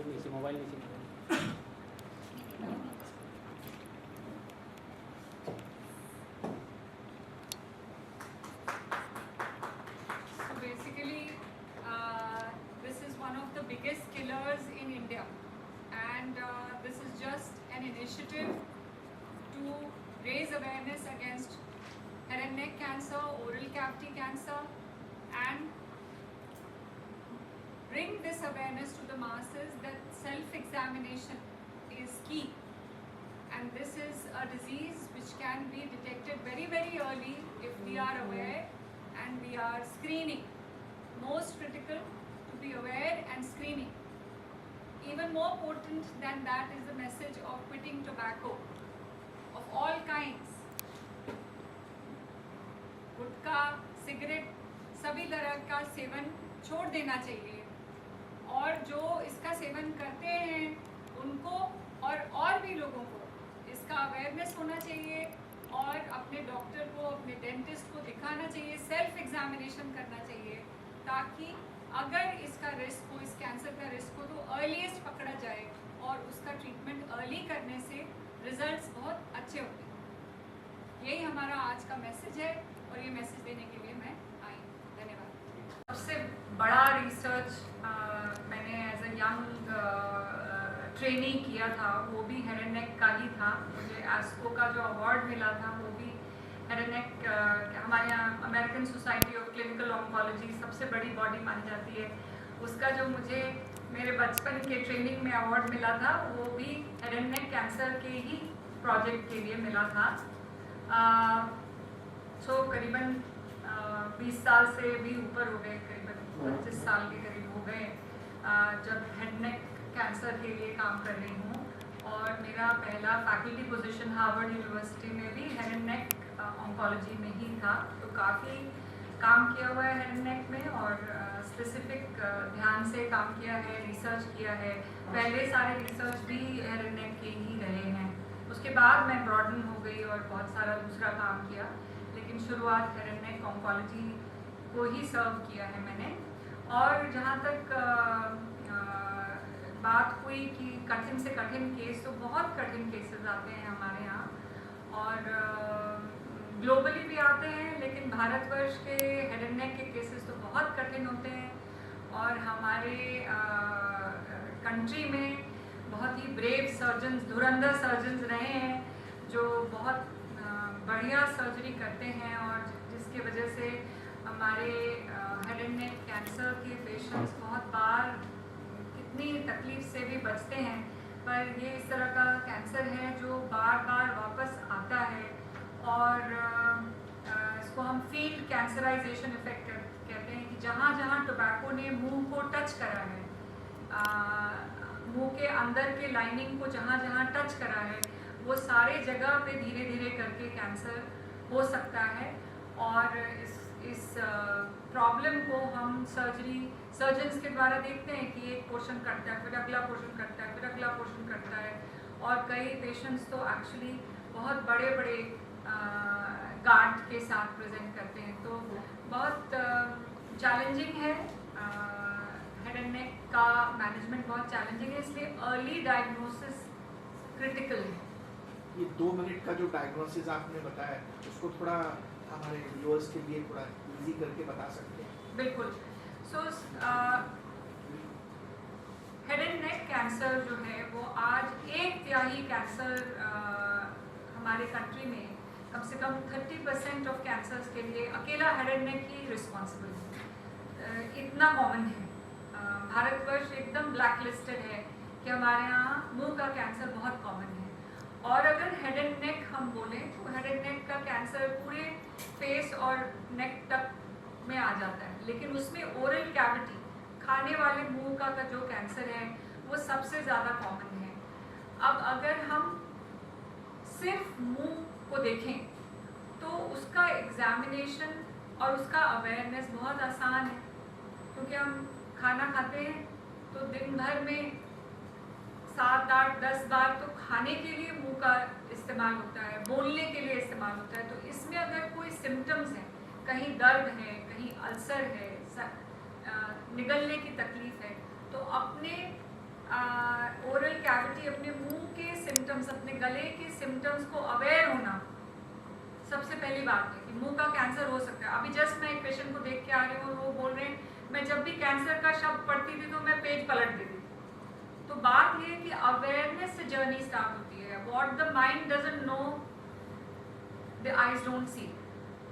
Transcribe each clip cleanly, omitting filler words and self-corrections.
Mobile नीचे basically, this is one of the biggest killers in India, and this is just an initiative to raise awareness against head and neck cancer, oral cavity cancer, and bring this awareness to the masses that self-examination is key, and this is a disease which can be detected very, very early if we are aware and we are screening. Most critical to be aware and screening. Even more potent than that is the message of quitting tobacco of all kinds. Gutkha, cigarette, सभी तरह का seven छोड़ देना चाहिए, और जो इसका seven करते हैं उनको और भी लोगों को इसका अवेयरनेस होना चाहिए, और अपने डॉक्टर को, अपने डेंटिस्ट को दिखाना चाहिए, सेल्फ एग्जामिनेशन करना चाहिए, ताकि अगर इसका रिस्क हो, इस कैंसर का रिस्क हो, तो अर्लीस्ट पकड़ा जाए, और उसका ट्रीटमेंट अर्ली करने से रिजल्ट्स बहुत अच्छे होते हैं। यही हमारा आज का मैसेज है, और ये मैसेज देने के लिए मैं आई। धन्यवाद। सबसे बड़ा रिसर्च मैंने एज अ यंग ट्रेनी किया था, वो भी हेड एंड नेक का ही था। मुझे एस्को का जो अवार्ड मिला था वो भी हेड एंड नेक, हमारे यहाँ American society of clinical oncology सबसे बड़ी बॉडी मानी जाती है, उसका जो मुझे मेरे बचपन के ट्रेनिंग में अवार्ड मिला था वो भी हेड एंड नेक कैंसर के ही प्रोजेक्ट के लिए मिला था। सो करीबन 20 साल से भी ऊपर हो गए, करीबन 25 साल के करीब हो गए जब हेड नेक कैंसर के लिए काम कर रही हूँ, और मेरा पहला फैकल्टी पोजीशन हार्वर्ड यूनिवर्सिटी में भी हेड एंड नेक ऑन्कोलॉजी में ही था। तो काफ़ी काम किया हुआ है हेड एंड नेक में, और स्पेसिफिक ध्यान से काम किया है, रिसर्च किया है। पहले सारे रिसर्च भी हेड एंड नेक के ही रहे हैं, उसके बाद मैं ब्रॉडन हो गई और बहुत सारा दूसरा काम किया, लेकिन शुरुआत हेड एंड नेक ऑन्कोलॉजी को ही सर्व किया है मैंने। और जहाँ तक बात हुई कि कठिन से कठिन केस, तो बहुत कठिन केसेस आते हैं हमारे यहाँ, और ग्लोबली भी आते हैं, लेकिन भारतवर्ष के हेड एंड नेक के केसेस तो बहुत कठिन होते हैं, और हमारे कंट्री में बहुत ही ब्रेव सर्जन्स, धुरंधर सर्जन्स रहे हैं, जो बहुत बढ़िया सर्जरी करते हैं, और जिसके वजह से हमारे हेड एंड नेक कैंसर के पेशेंट्स बहुत बार कितनी तकलीफ से भी बचते हैं। पर ये इस तरह का कैंसर है जो बार बार वापस आता है, और इसको हम फील्ड कैंसराइजेशन इफेक्ट कहते हैं, कि जहाँ जहाँ टोबैको ने मुंह को टच करा है, मुंह के अंदर के लाइनिंग को जहाँ जहाँ टच करा है, वो सारे जगह पे धीरे धीरे करके कैंसर हो सकता है। और इस प्रॉब्लम को हम सर्जन्स के द्वारा देखते हैं कि एक पोर्शन कटता है, फिर अगला पोर्शन कटता है, फिर अगला पोर्शन कटता है, और कई पेशेंट्स तो एक्चुअली बहुत बड़े बड़े गांठ के साथ प्रेजेंट करते हैं। तो बहुत चैलेंजिंग है, हेड एंड नेक का मैनेजमेंट बहुत चैलेंजिंग है, इसलिए अर्ली डायग्नोसिस क्रिटिकल है। ये 2 मिनट का जो डायग्नोसिस आपने बताया, उसको थोड़ा हमारे व्यूअर्स के लिए थोड़ा इजी करके बता सकते हैं? बिल्कुल। So head and neck cancer जो है वो आज 1/3 कैंसर हमारे कंट्री में, कम से कम 30% ऑफ कैंसर्स के लिए अकेला head and neck he responsible है। इतना कॉमन है। भारतवर्ष एकदम ब्लैक लिस्टेड है कि हमारे यहाँ मुंह का कैंसर बहुत कॉमन है, और अगर हेड एंड नेक हम बोलें तो हेड एंड नेक का कैंसर पूरे फेस और नेक तक में आ जाता है, लेकिन उसमें ओरल कैविटी, खाने वाले मुंह का जो कैंसर है वो सबसे ज़्यादा कॉमन है। अब अगर हम सिर्फ मुंह को देखें तो उसका एग्जामिनेशन और उसका अवेयरनेस बहुत आसान है, क्योंकि हम खाना खाते हैं तो दिन भर में 7, 8, 10 बार तो खाने के लिए मुंह का इस्तेमाल होता है, बोलने के लिए इस्तेमाल होता है। तो इसमें अगर कोई सिम्टम्स हैं, कहीं दर्द है, कहीं अल्सर है, निगलने की तकलीफ है, तो अपने कि अपने मुंह के सिम्टम्स, अपने गले के सिम्टम्स को अवेयर होना सबसे पहली बात है कि मुंह का कैंसर हो सकता है। अभी जस्ट मैं एक पेशेंट को देख के आ रही हूँ, वो बोल रहे हैं मैं जब भी कैंसर का शब्द पढ़ती थी तो मैं पेज पलट देती थी। तो बात ये है कि अवेयरनेस से जर्नी स्टार्ट होती है। What the mind doesn't know the eyes don't see.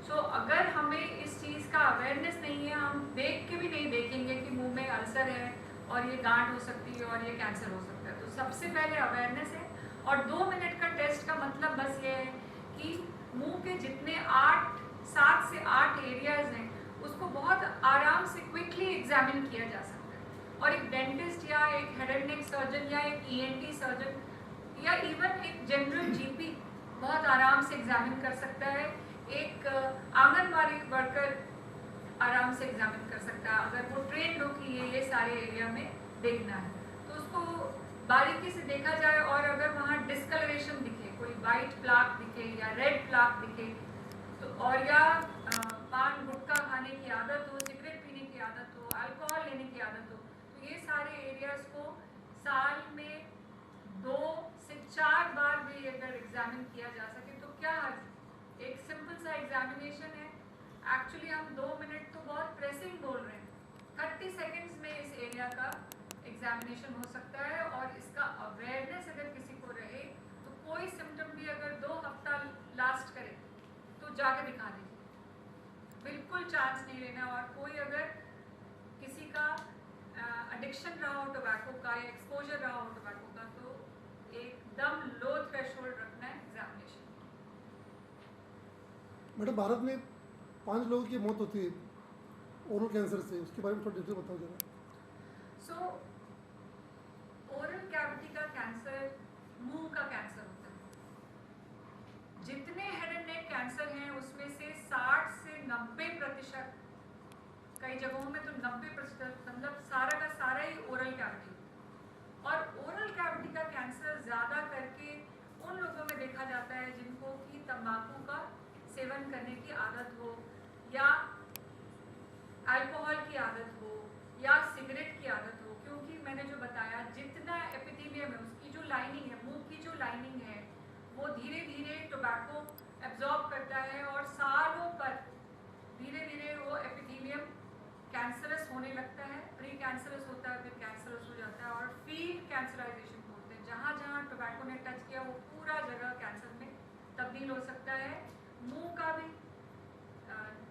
So अगर हमें इस चीज़ का अवेयरनेस नहीं है, हम देख के भी नहीं देखेंगे कि मुंह में अल्सर है और ये गांठ हो सकती है और ये कैंसर हो सकता है। तो सबसे पहले अवेयरनेस है। और 2 मिनट का टेस्ट का मतलब बस ये है कि मुंह के जितने 7 से 8 एरियाज हैं उसको बहुत आराम से क्विकली एग्जामिन किया जा सकता है। और एक डेंटिस्ट या एक हेड एंड नेक सर्जन या एक ईएनटी सर्जन या इवन एक जनरल जीपी बहुत आराम से एग्जामिन कर सकता है। एक आंगनबाड़ी वर्कर आराम से एग्जामिन कर सकता है अगर वो ट्रेंड हो कि ये सारे एरिया में देखना है। तो उसको बारीकी से देखा जाए और अगर वहाँ डिस्कलरेशन दिखे, कोई वाइट प्लाक दिखे या रेड प्लाक दिखे तो, और या पान गुटखा खाने की आदत हो, सिगरेट पीने की आदत हो, अल्कोहल लेने की आदत हो, तो ये सारे एरियाज को साल में 2 से 4 बार भी अगर एग्जामिन किया जा सके तो क्या हर्ज। एक सिंपल सा एग्जामिनेशन है। एक्चुअली हम 2 मिनट तो बहुत प्रेसिंग बोल रहे हैं, 30 सेकेंड्स में इस एरिया का एग्जामिनेशन हो सकता है। और इसका अवेयरनेस अगर किसी को रहे तो कोई सिम्टम भी अगर 2 हफ्ता लास्ट करे तो जाके दिखा दीजिए, बिल्कुल चांस नहीं लेना। और कोई अगर किसी का एडिक्शन रहा हो टोबैको का या एक्सपोजर रहा हो टोबैको का तो एकदम लो थ्रेशोल्ड रखना है एग्जामिनेशन। मैडम, भारत में 5 लोगों की मौत होती है ओरल कैंसर से, उसके बारे में थोड़ा डिटेल बताओ जरा। सो ओरल कैविटी का कैंसर मुंह का कैंसर होता है। जितने हेड एंड नेक कैंसर हैं उसमें से 60 से 90%, कई जगहों में तो 90%, मतलब सारा का सारा ही ओरल कैविटी। और ओरल कैविटी का कैंसर ज़्यादा करके उन लोगों में देखा जाता है जिनको कि तंबाकू का सेवन करने की आदत हो या अल्कोहल की आदत हो या सिगरेट की आदत हो। क्योंकि मैंने जो बताया जितना एपिथेलियम है, उसकी जो लाइनिंग है, मुंह की जो लाइनिंग है, वो धीरे धीरे टोबैको एब्जॉर्ब करता है और सालों पर धीरे धीरे वो एपिथेलियम कैंसरस होने लगता है। प्री कैंसरस होता है, फिर कैंसरस हो जाता है और फिर कैंसराइजेशन बोलते हैं। जहाँ जहाँ टोबैको ने टच किया वो पूरा जगह कैंसर में तब्दील हो सकता है। मुंह का भी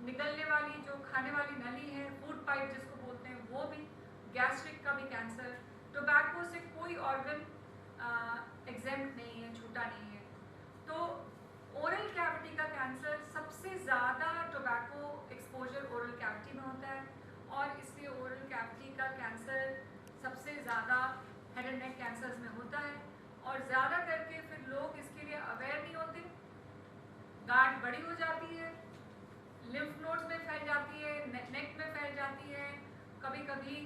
निकलने वाली जो खाने वाली नली है, फूड पाइप जिसको बोलते हैं, वो भी, गैस्ट्रिक का भी कैंसर। टोबैको से कोई ऑर्गन एग्जेम्प्ट नहीं है, छूटा नहीं है। तो ओरल कैविटी का कैंसर सबसे ज़्यादा टोबैको एक्सपोजर ओरल कैविटी में होता है और इसलिए ओरल कैविटी का कैंसर सबसे ज़्यादा हेड एंड नेक कैंसर्स में होता है। और ज़्यादा करके फिर लोग इसके लिए अवेयर नहीं होते, गांठ बड़ी हो जाती है, लिम्फ नोड्स में फैल जाती है, नेक में फैल जाती है, कभी कभी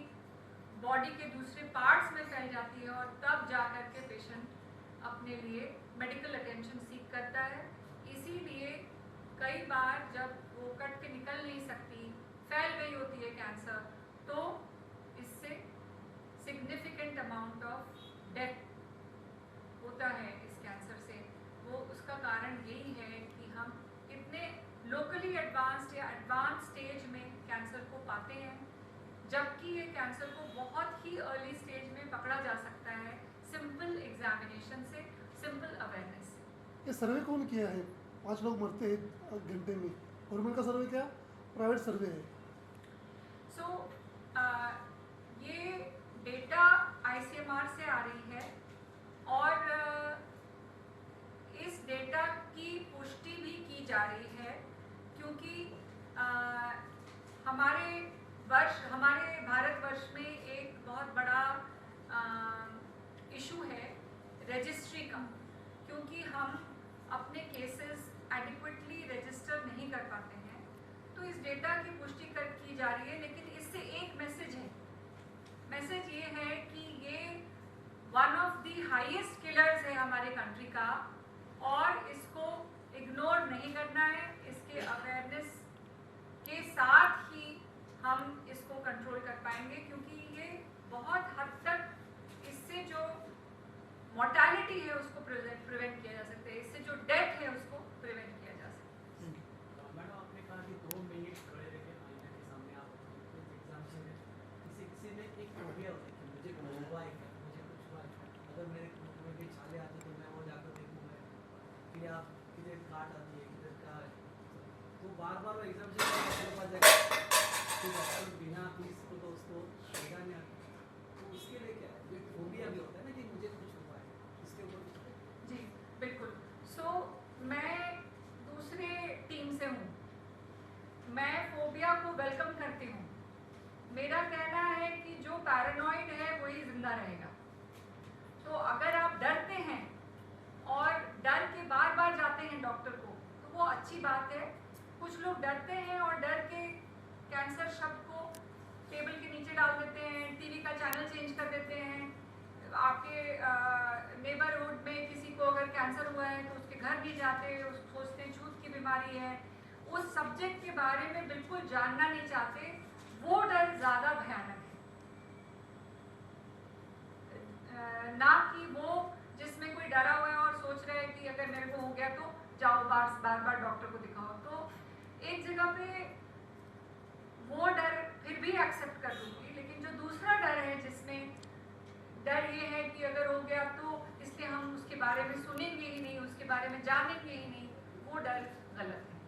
बॉडी के दूसरे पार्ट्स में फैल जाती है और तब जाकर के पेशेंट अपने लिए मेडिकल अटेंशन सीख करता है। इसीलिए कई बार जब वो कट के निकल नहीं सकती, फैल गई होती है कैंसर, तो इससे सिग्निफिकेंट अमाउंट ऑफ डेथ होता है इस कैंसर से। वो उसका कारण यही है कि हम इतने लोकली एडवांस्ड या एडवांस स्टेज में कैंसर को पाते हैं, जबकि ये कैंसर को बहुत ही अर्ली स्टेज में पकड़ा जा सकता है सिंपल एग्जामिनेशन से, सिंपल अवेयरनेस से। ये सर्वे कौन किया है? 5 लोग मरते हैं घंटे में, गवर्नमेंट का सर्वे क्या, प्राइवेट सर्वे है? सो ये डेटा ICMR से आ रही है और इस डेटा की पुष्टि भी की जा रही है क्योंकि हमारे भारतवर्ष में एक बहुत बड़ा इशू है रजिस्ट्री का, क्योंकि हम अपने केसेस एडिक्वेटली रजिस्टर नहीं कर पाते हैं। तो इस डेटा की पुष्टि की जा रही है, लेकिन इससे एक मैसेज है। मैसेज ये है कि ये one of the highest killers है हमारे कंट्री का और इसको इग्नोर नहीं करना है। इसके अवेयरनेस के साथ ही हम इसको कंट्रोल कर पाएंगे, क्योंकि ये बहुत हद तक इससे जो प्रिवेंट किया जा सकता है, इससे जो डेथ है उसको प्रिवेंट किया जा सकता है। मैडम आपने कहा कि 2 मिनट खड़े रह के आईने के सामने आप एग्जाम से किसी ने एक फोबिया होता है कि मुझे कुछ हुआ है क्या, मुझे कुछ हुआ है क्या, अगर मेरे मुंह में भी छाले आते तो मैं वो जाकर देखूंगा, फिर आप किधर काट आती है किधर का, तो बार बार वो एग्जाम से मेरे पास जाएगा तो डॉक्टर बिना फीस को तो उसको देगा नहीं, तो उसके लिए क्या है, एक फोबिया भी होता है ना कि मुझे कुछ हुआ है, इसके ऊपर जी बिल्कुल। सो मैं दूसरे टीम से हूँ, मैं फोबिया को वेलकम करती हूँ। मेरा कहना है कि जो पैरानॉइड है वही जिंदा रहेगा। तो अगर आप डरते हैं और डर के बार बार जाते हैं डॉक्टर को तो वो अच्छी बात है। कुछ लोग डरते हैं और डर के कैंसर शब्द को टेबल के नीचे डाल देते हैं, टीवी का चैनल चेंज कर देते हैं। आपके नेबरहुड में किसी को अगर कैंसर हुआ है तो उसके घर नहीं जाते, उस सोचते छूत की बीमारी है, उस सब्जेक्ट के बारे में बिल्कुल जानना नहीं चाहते। वो डर ज़्यादा भयानक है ना कि वो जिसमें कोई डरा हुआ है और सोच रहा है कि अगर मेरे को हो गया तो जाओ बार बार डॉक्टर को दिखाओ। तो एक जगह पे वो डर फिर भी एक्सेप्ट कर लूँगी, लेकिन जो दूसरा डर है जिसमें डर ये है कि अगर हो गया तो इसलिए हम उसके बारे में सुनेंगे ही नहीं, उसके बारे में जानेंगे ही नहीं, वो डर गलत है।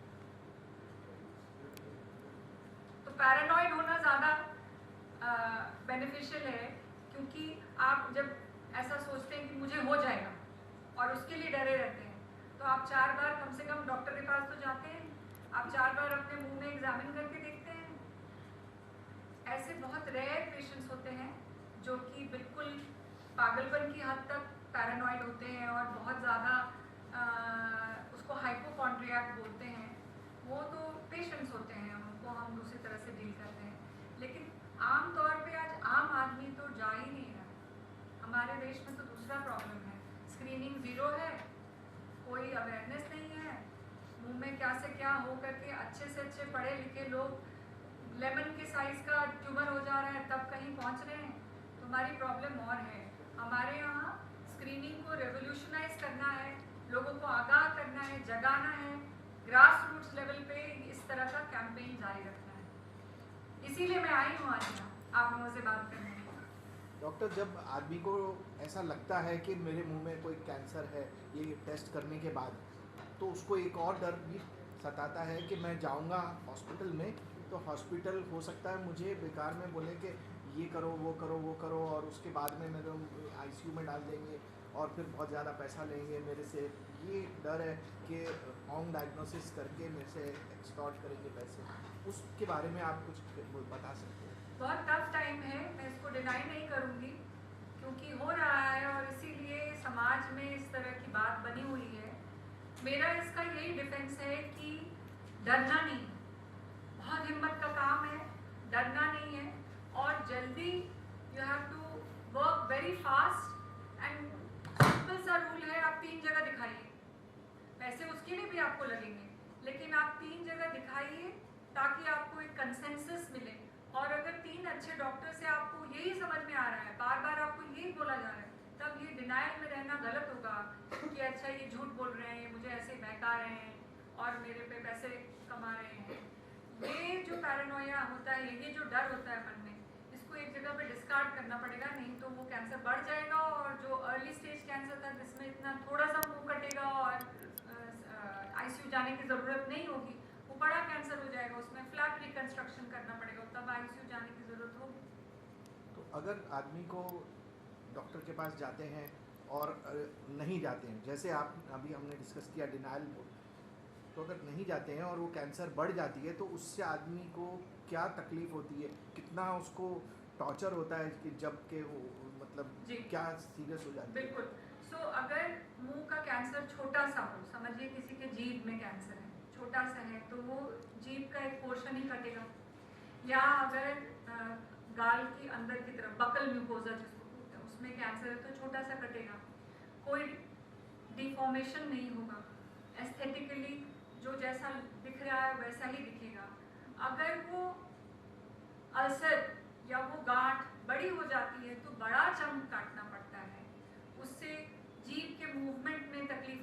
तो पैरानॉइड होना ज़्यादा बेनिफिशियल है, क्योंकि आप जब ऐसा सोचते हैं कि मुझे हो जाएगा और उसके लिए डरे रहते हैं, तो आप 4 बार कम से कम डॉक्टर के पास तो जाते हैं, आप 4 बार अपने मुंह में एग्जामिन करके देखते हैं। ऐसे बहुत रेयर पेशेंट्स होते हैं जो कि बिल्कुल पागलपन की हद तक पैरानॉइड होते हैं और बहुत ज़्यादा उसको हाइपोकॉन्ड्रियाक बोलते हैं। वो तो पेशेंट्स होते हैं, उनको हम दूसरी तरह से डील करते हैं। लेकिन आम तौर पे आज आम आदमी तो जा ही नहीं रहा। हमारे देश में तो दूसरा प्रॉब्लम है, स्क्रीनिंग ज़ीरो है, कोई अवेयरनेस नहीं है, मुंह में क्या से क्या हो करके अच्छे से अच्छे पढ़े लिखे लोग लेमन के साइज़ का ट्यूमर हो जा रहा है तब कहीं पहुंच रहे हैं। तो हमारी प्रॉब्लम और है। हमारे यहाँ स्क्रीनिंग को रेवोल्यूशनाइज करना है, लोगों को आगाह करना है, जगाना है, ग्रास रूट्स लेवल पे इस तरह का कैंपेन जारी रखना है। इसीलिए मैं आई हूँ आज यहाँ आप लोगों से बात करने। डॉक्टर, जब आदमी को ऐसा लगता है कि मेरे मुंह में कोई कैंसर है ये टेस्ट करने के बाद, तो उसको एक और डर भी सताता है कि मैं जाऊंगा हॉस्पिटल में तो हॉस्पिटल हो सकता है मुझे बेकार में बोले कि ये करो वो करो वो करो, और उसके बाद में मेरे आईसीयू में डाल देंगे और फिर बहुत ज़्यादा पैसा लेंगे मेरे से। ये डर है कि रॉन्ग डायग्नोसिस करके मेरे से एक्सटॉर्ट करेंगे पैसे। उसके बारे में आप कुछ बता सकते हैं? बहुत टफ टाइम है, मैं इसको डिनाई नहीं करूँगी, क्योंकि हो रहा है और इसीलिए समाज में इस तरह की बात बनी हुई है। मेरा इसका यही डिफेंस है कि डरना नहीं, बहुत हिम्मत का काम है, डरना नहीं है, और जल्दी you have to work very fast and simple सा रूल है, आप 3 जगह दिखाइए। पैसे उसके लिए भी आपको लगेंगे, लेकिन आप 3 जगह दिखाइए ताकि आपको एक कंसेंसस मिले। और अगर 3 अच्छे डॉक्टर से आपको यही समझ में आ रहा है, बार बार आपको यही बोला जा रहा है, तब ये डिनाइल में रहना गलत होगा कि अच्छा ये झूठ बोल रहे हैं, मुझे ऐसे बहका रहे हैं और मेरे पे पैसे कमा रहे हैं। ये जो पैरानोया होता है, ये जो डर होता है मन में, इसको एक जगह पे डिस्कार्ड करना पड़ेगा, नहीं तो वो कैंसर बढ़ जाएगा। और जो अर्ली स्टेज कैंसर था जिसमें इतना थोड़ा सा मुंह कटेगा और आईसीयू जाने की ज़रूरत नहीं होगी, वो बड़ा कैंसर हो जाएगा, उसमें फ्लैट रिकंस्ट्रक्शन करना पड़ेगा, तब आईसीयू जाने की ज़रूरत होगी। तो अगर आदमी को डॉक्टर के पास जाते हैं और नहीं जाते हैं, जैसे आप अभी हमने डिस्कस किया डिनाइल, तो अगर नहीं जाते हैं और वो कैंसर बढ़ जाती है तो उससे आदमी को क्या तकलीफ होती है, कितना उसको टॉर्चर होता है कि जब के वो मतलब क्या सीरियस हो जाता है? बिल्कुल। सो अगर मुंह का कैंसर छोटा सा हो, समझिए किसी के जीभ में कैंसर है, छोटा सा है, तो वो जीभ का एक पोर्शन ही कटेगा। या अगर गाल की अंदर की तरफ बकल म्यूकोजा जिसको बोलते हैं उसमें कैंसर है तो छोटा सा कटेगा, कोई डिफॉर्मेशन नहीं होगा, एस्थेटिकली जो जैसा दिख रहा है वैसा ही दिखेगा। अगर वो अल्सर या वो गांठ बड़ी हो जाती है तो बड़ा चंप काटना पड़ता है, उससे जीभ के मूवमेंट में तकलीफ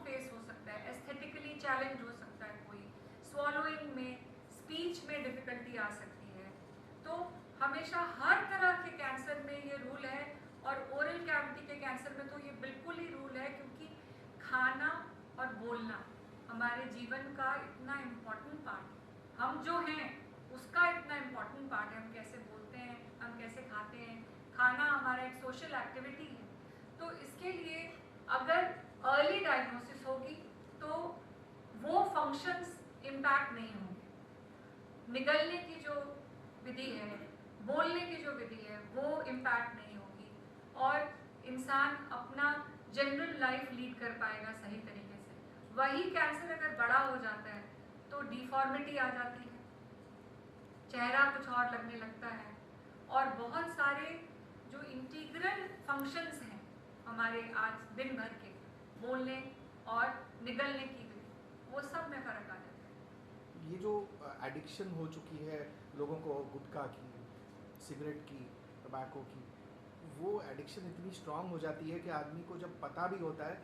फेस हो सकता है, एस्थेटिकली चैलेंज हो सकता है, कोई स्वॉलोइंग में, स्पीच में डिफिकल्टी आ सकती है। तो हमेशा हर तरह के कैंसर में ये रूल है, और ओरल कैविटी के कैंसर में तो ये बिल्कुल ही रूल है, क्योंकि खाना और बोलना हमारे जीवन का इतना इम्पोर्टेंट पार्ट है। हम जो हैं उसका इतना इम्पोर्टेंट पार्ट है, हम कैसे बोलते हैं, हम कैसे खाते हैं। खाना हमारा एक सोशल एक्टिविटी है। तो इसके लिए अगर अर्ली डायग्नोसिस होगी तो वो फंक्शंस इम्पैक्ट नहीं होंगे। निगलने की जो विधि है, बोलने की जो विधि है, वो इम्पैक्ट नहीं होगी, और इंसान अपना जनरल लाइफ लीड कर पाएगा सही तरीके से। वही कैंसर अगर बड़ा हो जाता है तो डिफॉर्मिटी आ जाती है, चेहरा कुछ और लगने लगता है, और बहुत सारे जो इंटीग्रल फंक्शंस हैं हमारे आज दिन भर के, बोलने और निगलने की विधि, वो सब में फ़र्क आ जाता है। ये जो एडिक्शन हो चुकी है लोगों को गुटखा की, सिगरेट की, टबैको की, वो एडिक्शन इतनी स्ट्रांग हो जाती है कि आदमी को जब पता भी होता है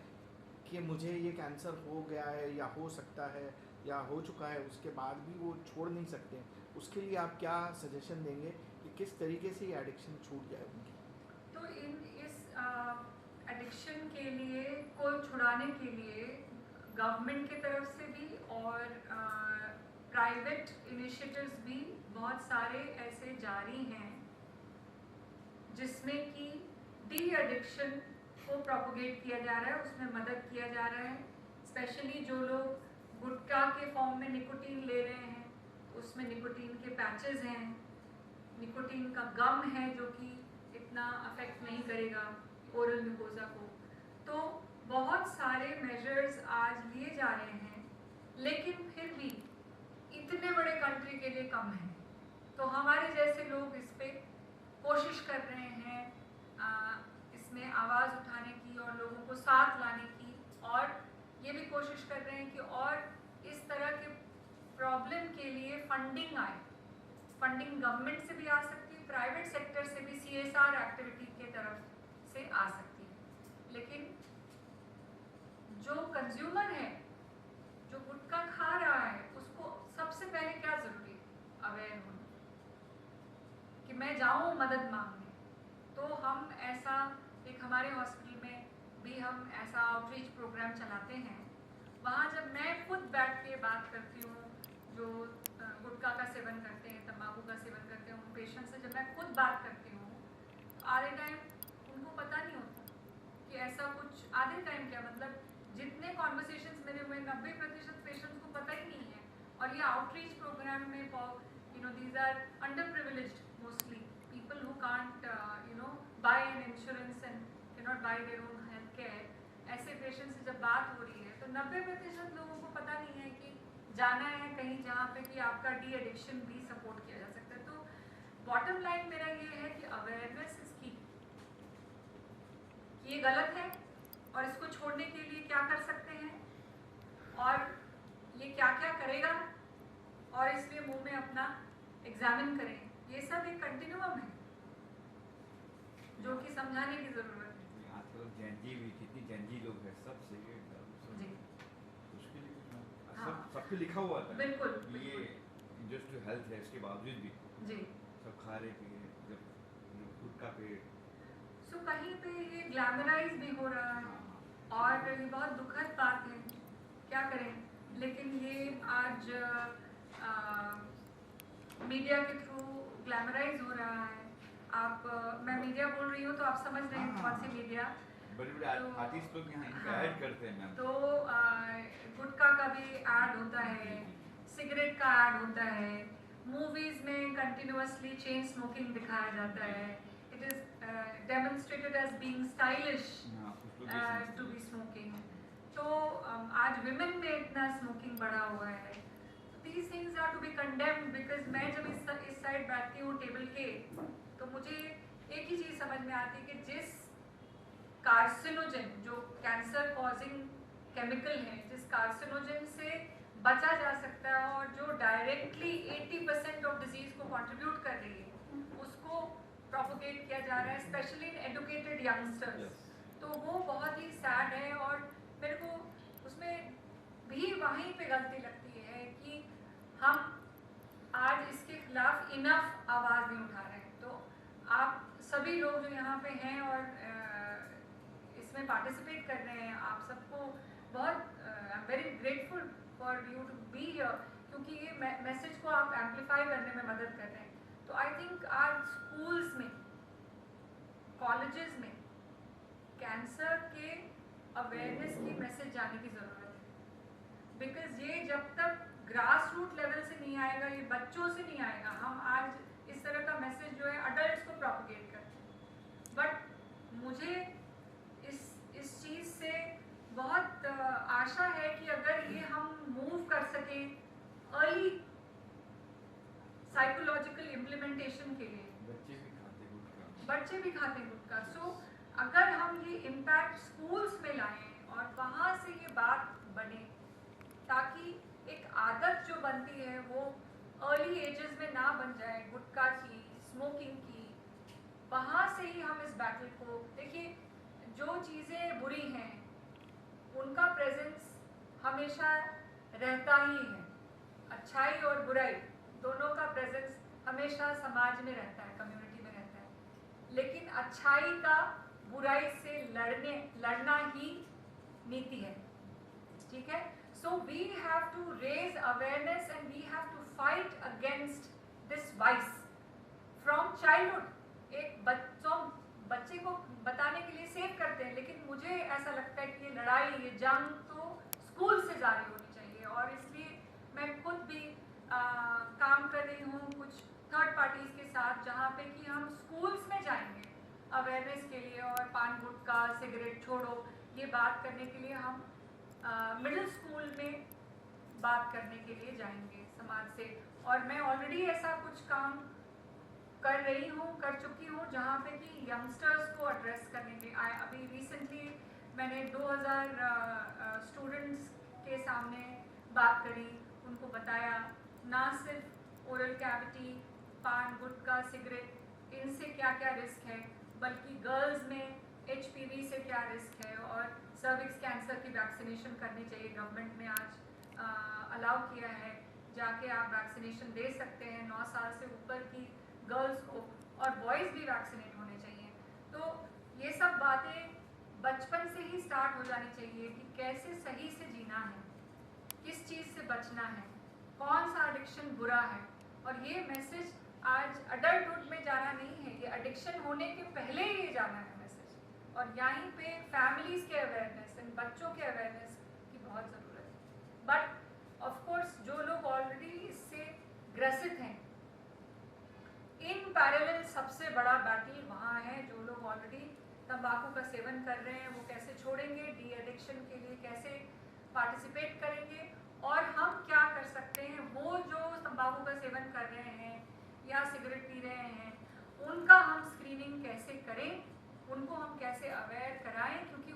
कि मुझे ये कैंसर हो गया है या हो सकता है या हो चुका है, उसके बाद भी वो छोड़ नहीं सकते। उसके लिए आप क्या सजेशन देंगे कि किस तरीके से ये एडिक्शन छूट जाए उनकी? तो इस एडिक्शन के लिए को छुड़ाने के लिए गवर्नमेंट की तरफ से भी और प्राइवेट इनिशिएटिव्स भी बहुत सारे ऐसे जारी हैं, जिसमें कि डी एडिक्शन को प्रोपोगेट किया जा रहा है, उसमें मदद किया जा रहा है। स्पेशली जो लोग गुटखा के फॉर्म में निकोटीन ले रहे हैं, उसमें निकोटीन के पैचेस हैं, निकोटीन का गम है जो कि इतना अफेक्ट नहीं करेगा ओरल म्यूकोजा को। तो बहुत सारे मेजर्स आज लिए जा रहे हैं, लेकिन फिर भी इतने बड़े कंट्री के लिए कम है। तो हमारे जैसे लोग इस पे कोशिश कर रहे हैं इसमें आवाज़ उठाने की और लोगों को साथ लाने की, और ये भी कोशिश कर रहे हैं कि और इस तरह के प्रॉब्लम के लिए फंडिंग आए। फंडिंग गवर्नमेंट से भी आ सकती है, प्राइवेट सेक्टर से भी CSR एक्टिविटी के तरफ से आ सकती है। लेकिन जो कंज्यूमर है, जो गुटखा खा रहा है, उसको सबसे पहले क्या ज़रूरी है? अवेयर होना, कि मैं जाऊँ मदद मांगने। तो हम ऐसा एक हमारे हॉस्पिटल में भी हम ऐसा आउटरीच प्रोग्राम चलाते हैं। वहाँ जब मैं खुद बैठ के बात करती हूँ, जो गुटखा का सेवन करते हैं, तंबाकू का सेवन करते हैं, उन पेशेंट से जब मैं खुद बात करती हूँ, आधे टाइम उनको पता नहीं होता कि ऐसा कुछ, आधे टाइम क्या मतलब जितने कॉन्वर्सेशंस मेरे हुए 90% पेशेंट्स को पता ही नहीं है। और ये आउटरीच प्रोग्राम में these are underprivileged mostly people who can't buy an insurance and cannot buy their own health care। ऐसे पेशेंट से जब बात हो रही है तो 90% लोगों को पता नहीं है कि जाना है कहीं जहाँ पे कि आपका डी एडिक्शन भी सपोर्ट किया जा सकता है। तो बॉटम लाइन मेरा ये है कि अवेयरनेस इज की, ये गलत है और इसको छोड़ने के लिए क्या कर सकते हैं और ये क्या क्या करेगा, और इसलिए मुंह में अपना एग्जामिन करें। ये सब एक कंटिन्यूम है जो कि समझाने की ज़रूरत है। आजकल जैनजी भी कितनी जैनजी लोग हैं, सब सिगरेट जी उसके लिए कुछ हाँ। सब पे लिखा हुआ था बिल्कुल, कि ये इंजस्ट टू हेल्थ है, इसके बावजूद भी जी। सब खा रहे पिए, जब गुटखा पे सो कहीं पे ये ग्लैमराइज भी हो रहा है और ये बहुत दुखद बात है, क्या करें। लेकिन ये आज मीडिया के थ्रू ग्लैमराइज हो रहा है। आप मैं मीडिया बोल रही हूँ तो आप समझ रहे हैं कौन सी मीडिया। बड़े बड़े आर्टिस्ट लोग यहाँ इनका हाँ, ऐड करते हैं मैम। तो गुटखा का भी ऐड होता है, सिगरेट का ऐड होता है, मूवीज में कंटिन्यूअसली चेन स्मोकिंग दिखाया जाता है। It is demonstrated as being stylish to be smoking. तो आज विमेन में इतना स्मोकिंग बढ़ा हुआ है। These things are to be condemned, because मैं जब इस साइड बैठती हूँ टेबल के, तो मुझे एक ही चीज़ समझ में आती है कि जिस कार्सिनोजन जो कैंसर कॉजिंग केमिकल है, जिस कार्सिनोजन से बचा जा सकता है और जो डायरेक्टली 80% ऑफ डिजीज को कंट्रीब्यूट कर रही है, उसको प्रोपोगेट किया जा रहा है, स्पेशली इन एडुकेटेड यंगस्टर्स। तो वो बहुत ही सैड है और मेरे को गलती लगती है कि हम आज इसके खिलाफ इनफ आवाज़ नहीं उठा रहे हैं। तो आप सभी लोग जो यहाँ पे हैं और इसमें पार्टिसिपेट कर रहे हैं, आप सबको बहुत I am very grateful for you to be here, क्योंकि ये मैसेज को आप एम्पलीफाई करने में मदद कर रहे हैं। तो आई थिंक आज स्कूल्स में, कॉलेजेस में कैंसर के अवेयरनेस की मैसेज जाने की ज़रूरत है, बिकॉज ये जब तक ग्रास रूट लेवल से नहीं आएगा, ये बच्चों से नहीं आएगा। हम आज इस तरह का मैसेज जो है अडल्ट को प्रोपोगेट करते हैं, बट मुझे इस चीज़ से बहुत आशा है कि अगर ये हम मूव कर सकें अर्ली साइकोलॉजिकल इम्प्लीमेंटेशन के लिए। बच्चे भी खाते गुटखा। सो अगर हम ये इम्पैक्ट स्कूल्स में लाएं और वहाँ से ये बात बने, ताकि एक आदत जो बनती है वो अर्ली एजेस में ना बन जाए गुटखा की, स्मोकिंग की, वहाँ से ही हम इस बैटल को देखिए। जो चीज़ें बुरी हैं उनका प्रेजेंस हमेशा रहता ही है। अच्छाई और बुराई दोनों का प्रेजेंस हमेशा समाज में रहता है, कम्युनिटी में रहता है, लेकिन अच्छाई का बुराई से लड़ना ही नीति है, ठीक है। So we have to raise awareness and we have to fight against this vice from childhood. एक बच्चे को बताने के लिए सेव करते हैं, लेकिन मुझे ऐसा लगता है कि ये लड़ाई, ये जंग तो स्कूल से जारी होनी चाहिए। और इसलिए मैं खुद भी काम कर रही हूँ कुछ थर्ड पार्टीज़ के साथ, जहाँ पे कि हम स्कूल्स में जाएंगे अवेयरनेस के लिए, और पान गुटखा सिगरेट छोड़ो ये बात करने के लिए हम मिडिल स्कूल में बात करने के लिए जाएंगे समाज से। और मैं ऑलरेडी ऐसा कुछ काम कर रही हूँ, कर चुकी हूँ, जहाँ पे कि यंगस्टर्स को एड्रेस करने के अभी रिसेंटली मैंने 2000 स्टूडेंट्स के सामने बात करी, उनको बताया ना सिर्फ ओरल कैविटी, पान गुटखा सिगरेट इनसे क्या क्या रिस्क है, बल्कि गर्ल्स में HPV से क्या रिस्क है, और सर्विक्स कैंसर की वैक्सीनेशन करनी चाहिए। गवर्नमेंट ने आज अलाउ किया है, जाके आप वैक्सीनेशन दे सकते हैं 9 साल से ऊपर की गर्ल्स को, और बॉयज़ भी वैक्सीनेट होने चाहिए। तो ये सब बातें बचपन से ही स्टार्ट हो जानी चाहिए कि कैसे सही से जीना है, किस चीज़ से बचना है, कौन सा एडिक्शन बुरा है। और ये मैसेज आज अडल्टहुड में जाना नहीं है, ये एडिक्शन होने के पहले ही जाना है मैसेज। और यहीं पे फैमिलीज़ के अवेयरनेस एंड बच्चों के अवेयरनेस की बहुत ज़रूरत है। बट ऑफ कोर्स जो लोग ऑलरेडी इससे ग्रसित हैं, इन पैरेलल सबसे बड़ा बैटल वहाँ है जो लोग ऑलरेडी तंबाकू का सेवन कर रहे हैं, वो कैसे छोड़ेंगे, डी एडिक्शन के लिए कैसे पार्टिसिपेट करेंगे, और हम क्या कर सकते हैं। वो जो तंबाकू का सेवन कर रहे हैं या सिगरेट पी रहे हैं, उनका हम स्क्रीनिंग कैसे करें, उनको हम कैसे अवेयर कराएं, क्योंकि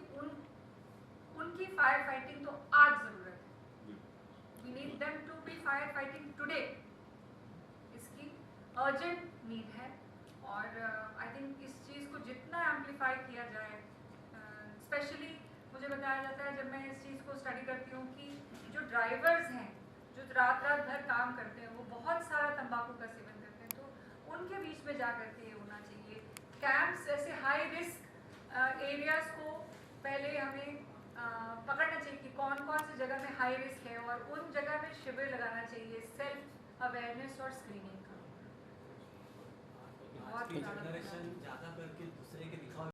उनकी फायर फाइटिंग तो आज ज़रूरत है। We need them to be fire fighting today, इसकी अर्जेंट नीड है। और आई थिंक इस चीज़ को जितना एम्पलीफाई किया जाए, स्पेशली मुझे बताया जाता है जब मैं इस चीज़ को स्टडी करती हूँ कि जो ड्राइवर्स हैं जो रात भर काम करते हैं, वो बहुत सारा तंबाकू का सेवन करते हैं, तो उनके बीच में जा करके ये होना चाहिए। कैंप्स ऐसे हाई रिस्क एरियाज़ को पहले हमें पकड़ना चाहिए कि कौन कौन सी जगह में हाई रिस्क है, और उन जगह में शिविर लगाना चाहिए सेल्फ अवेयरनेस और स्क्रीनिंग का। आज की जनरेशन ज़्यादा करके दूसरे के दिखावे